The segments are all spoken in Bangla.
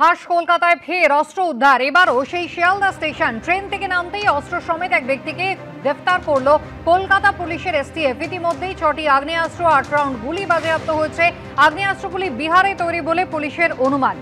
হাস কলকাতায় ফের অস্ত্র উদ্ধার। এবারও সেই শিয়ালদা স্টেশন। ট্রেন থেকে নামতেই অস্ত্র সমেত এক ব্যক্তিকে গ্রেফতার করল কলকাতা পুলিশের এসটিএফ। ইতিমধ্যেই 6টি আগ্নেয়াস্ত্র 8 রাউন্ড গুলি বাজেয়াপ্ত হয়েছে। আগ্নেয়াস্ত্রগুলি বিহারে তৈরি বলে পুলিশের অনুমান।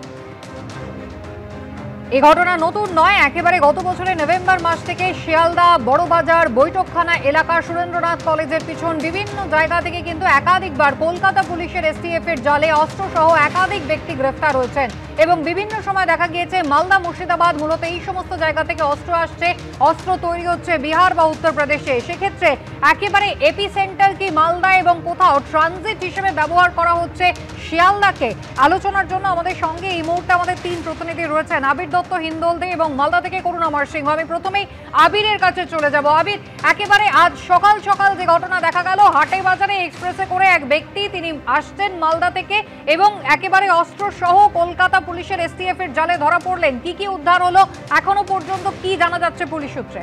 এই ঘটনা নতুন নয়, একেবারে গত বছরের নভেম্বর মাস থেকে শিয়ালদা বড়বাজার বৈঠকখানা এলাকা সুরেন্দ্রনাথ কলেজের পিছন বিভিন্ন জায়গা থেকে কিন্তু একাধিকবার কলকাতা পুলিশের এসটিএফ এর জালে অস্ত্র সহ একাধিক ব্যক্তি গ্রেফতার হয়েছেন এবং বিভিন্ন সময় দেখা গিয়েছে মালদা মুর্শিদাবাদ মূলত এই সমস্ত জায়গা থেকে অস্ত্র আসছে, অস্ত্র তৈরি হচ্ছে বিহার বা উত্তরপ্রদেশে। সেক্ষেত্রে একেবারে এপি সেন্টার কি মালদা এবং কোথাও ট্রানজিট হিসেবে ব্যবহার করা হচ্ছে শিয়ালদাকে? আলোচনার জন্য আমাদের সঙ্গে এই মুহূর্তে আমাদের 3 প্রতিনিধি রয়েছেন, আবির দত্ত হিন্দলদে এবং মালদা থেকে করুণা সিংহ। আমি প্রথমেই আবিরের কাছে চলে যাব। আবির, একেবারে আজ সকাল সকাল যে ঘটনা দেখা গেল, হাটে বাজারে এক্সপ্রেসে করে এক ব্যক্তি তিনি আসছেন মালদা থেকে এবং একেবারে অস্ত্র সহ কলকাতা পুলিশের এসটিএফ এর জালে ধরা পড়লেন। কি কি উদ্ধার হলো এখনো পর্যন্ত, কি জানা যাচ্ছে পুলিশ সূত্রে?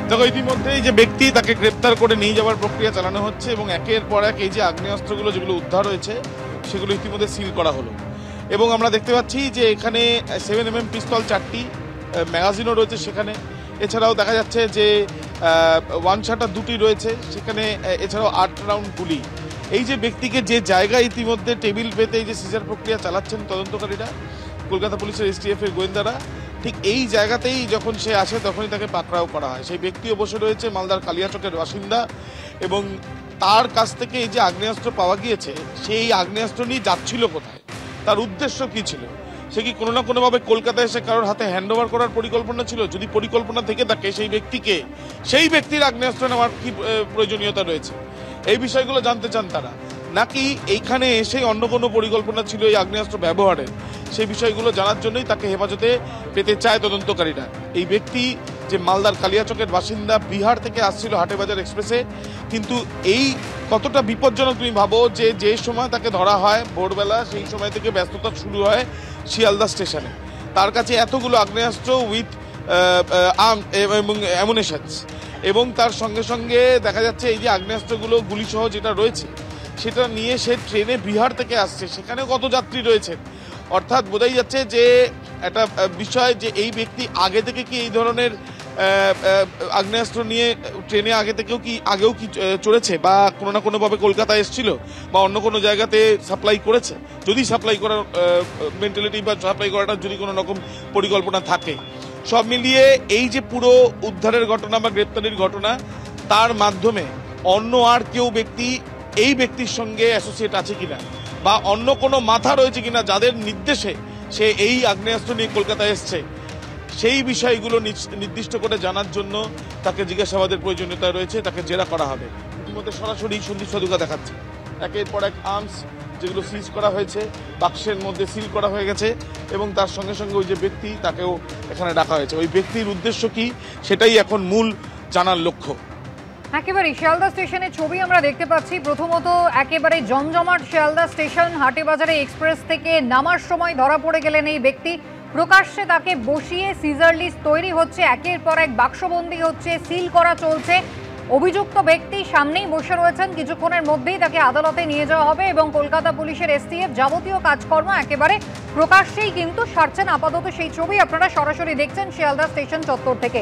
দেখো, ইতিমধ্যে এই যে ব্যক্তি তাকে গ্রেপ্তার করে নিয়ে যাওয়ার প্রক্রিয়া চালানো হচ্ছে এবং একের পর এক এই যে আগ্নেয়াস্ত্রগুলো যেগুলো উদ্ধার হয়েছে সেগুলো ইতিমধ্যে সিল করা হলো এবং আমরা দেখতে পাচ্ছি যে এখানে 7mm পিস্তল 4টি, ম্যাগাজিনও রয়েছে সেখানে। এছাড়াও দেখা যাচ্ছে যে ওয়ান শাটার 2টি রয়েছে সেখানে, এছাড়াও 8 রাউন্ড গুলি। এই যে ব্যক্তিকে যে জায়গায় ইতিমধ্যে টেবিল পেতে এই যে সিজার প্রক্রিয়া চালাচ্ছেন তদন্তকারীরা, কলকাতা পুলিশের এসটিএফ এর গোয়েন্দারা, ঠিক এই জায়গাতেই যখন সে আসে তখনই তাকে পাকড়াও করা হয়। সেই ব্যক্তিও বসে রয়েছে মালদার কালিয়াচকের বাসিন্দা এবং তার কাছ থেকে এই যে আগ্নেয়াস্ত্র পাওয়া গিয়েছে, সেই আগ্নেয়াস্ত্র নিয়ে যাচ্ছিল কোথায়, তার উদ্দেশ্য কি ছিল? সে কি কোনো না কোনোভাবে কলকাতায় এসে কারোর হাতে হ্যান্ড ওভার করার পরিকল্পনা ছিল? যদি পরিকল্পনা থেকে থাকে সেই ব্যক্তির আগ্নেয়াস্ত্র নেওয়ার কি প্রয়োজনীয়তা রয়েছে, এই বিষয়গুলো জানতে চান তারা, নাকি এইখানে এসে অন্য কোনো পরিকল্পনা ছিল এই আগ্নেয়াস্ত্র ব্যবহারের, সেই বিষয়গুলো জানার জন্যই তাকে হেফাজতে পেতে চায় তদন্তকারীরা। এই ব্যক্তি যে মালদার কালিয়াচকের বাসিন্দা, বিহার থেকে আসছিল হাটেবাজার এক্সপ্রেসে। কিন্তু এই কতটা বিপজ্জনক তুমি ভাবো যে সময় তাকে ধরা হয় ভোরবেলা, সেই সময় থেকে ব্যস্ততা শুরু হয় শিয়ালদা স্টেশনে। তার কাছে এতগুলো আগ্নেয়াস্ত্র উইথ আর্ম এবং অ্যামুনেশনস, এবং তার সঙ্গে সঙ্গে দেখা যাচ্ছে এই যে আগ্নেয়াস্ত্রগুলো গুলিসহ যেটা রয়েছে সেটা নিয়ে সে ট্রেনে বিহার থেকে আসছে, সেখানেও কত যাত্রী রয়েছে। অর্থাৎ বোঝাই যাচ্ছে যে একটা বিষয় যে এই ব্যক্তি আগে থেকে কি এই ধরনের আগ্নেয়াস্ত্র নিয়ে ট্রেনে আগেও কি চড়েছে বা কোনো না কোনোভাবে কলকাতায় এসেছিল বা অন্য কোনো জায়গাতে সাপ্লাই করেছে, যদি সাপ্লাই করার মেন্টালিটি বা সাপ্লাই করাটার যদি কোনো রকম পরিকল্পনা থাকে। সব মিলিয়ে এই যে পুরো উদ্ধারের ঘটনা বা গ্রেপ্তারির ঘটনা, তার মাধ্যমে অন্য আর কেউ ব্যক্তি এই ব্যক্তির সঙ্গে অ্যাসোসিয়েট আছে কিনা বা অন্য কোনো মাথা রয়েছে কিনা যাদের নির্দেশে সে এই আগ্নেয়াস্ত্র নিয়ে কলকাতায় এসছে, সেই বিষয়গুলো নির্দিষ্ট করে জানার জন্য তাকে জিজ্ঞাসাবাদের প্রয়োজনীয়তা রয়েছে, তাকে জেরা করা হবে। ইতিমধ্যে সরাসরি সন্দীপ সাধুকা দেখাচ্ছে একের পর এক আর্মস যেগুলো সিজ করা হয়েছে, বাক্সের মধ্যে সিল করা হয়ে গেছে এবং তার সঙ্গে সঙ্গে ওই যে ব্যক্তি তাকেও এখানে ডাকা হয়েছে। ওই ব্যক্তির উদ্দেশ্য কি সেটাই এখন মূল জানার লক্ষ্য। একেবারে শিয়ালদা স্টেশনের ছবি আমরা দেখতে পাচ্ছি। প্রথমত একেবারে জমজমাট শিয়ালদা স্টেশন। হাটেবাজারে এক্সপ্রেস থেকে নামার সময় ধরা পড়ে গেলেন এই ব্যক্তি। প্রকাশ্যে তাকে বসিয়ে সিজার লিস্ট তৈরি হচ্ছে, একের পর এক বাক্সবন্দি হচ্ছে, সিল করা চলছে। অভিযুক্ত ব্যক্তি সামনেই বসে রয়েছেন, কিছুক্ষণের মধ্যেই তাকে আদালতে নিয়ে যাওয়া হবে এবং কলকাতা পুলিশের এসটিএফ যাবতীয় কাজকর্ম একেবারে প্রকাশ্যেই কিন্তু সারছেন। আপাতত সেই ছবি আপনারা সরাসরি দেখছেন শিয়ালদা স্টেশন চত্বর থেকে।